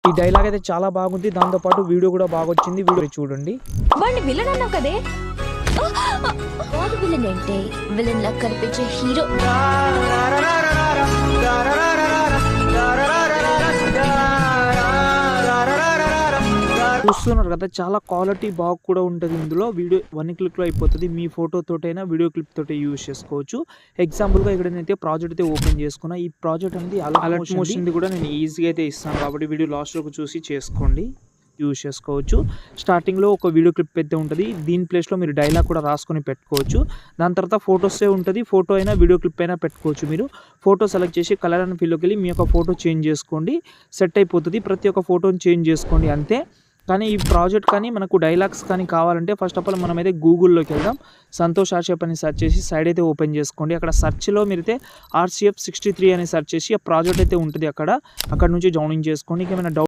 ఈ డైలాగ్ అయితే చాలా బాగుంది, దాంతో పాటు వీడియో కూడా బాగా వచ్చింది. వీడియో చూడండి. వాడిని విలన్ అన్నావు కదే, వాడు విలన్ అంటే విలన్ లా కనిపించే హీరో. చూస్తున్నారు కదా, చాలా క్వాలిటీ బాగా కూడా ఉంటుంది. ఇందులో వీడియో 1 క్లిక్లో అయిపోతుంది. మీ ఫోటో తోటైనా వీడియో క్లిప్ తోటి యూజ్ చేసుకోవచ్చు. ఎగ్జాంపుల్గా ఇక్కడ నేనైతే ప్రాజెక్ట్ అయితే ఓపెన్ చేసుకున్నా. ఈ ప్రాజెక్ట్ అనేది అలర్ట్ మోషన్ కూడా నేను ఈజీగా అయితే ఇస్తాను, కాబట్టి వీడియో లాస్ట్లోకి చూసి చేసుకోండి, యూజ్ చేసుకోవచ్చు. స్టార్టింగ్లో ఒక వీడియో క్లిప్ అయితే ఉంటుంది. దీని ప్లేస్లో మీరు డైలాగ్ కూడా రాసుకొని పెట్టుకోవచ్చు. దాని తర్వాత ఫోటోసే ఉంటుంది. ఫోటో అయినా వీడియో క్లిప్ అయినా పెట్టుకోవచ్చు. మీరు ఫోటో సెలెక్ట్ చేసి కలర్ అండ్ ఫీల్డ్లోకి వెళ్ళి మీ యొక్క ఫోటో చేంజ్ చేసుకోండి, సెట్ అయిపోతుంది. ప్రతి ఒక్క ఫోటోని చేంజ్ చేసుకోండి అంతే. కానీ ఈ ప్రాజెక్ట్ కానీ మనకు డైలాగ్స్ కానీ కావాలంటే ఫస్ట్ ఆఫ్ ఆల్ మనమైతే గూగుల్లోకి వెళ్దాం. సంతోష్ ఆర్షిఎఫ్ అని సెర్చ్ చేసి సైడ్ అయితే ఓపెన్ చేసుకోండి. అక్కడ సెర్చ్లో మీరైతే RCF 63 అని సెర్చ్ చేసి ఆ ప్రాజెక్ట్ అయితే ఉంటుంది. అక్కడ నుంచి డౌన్లోడ్ చేసుకోండి. ఏమైనా డౌట్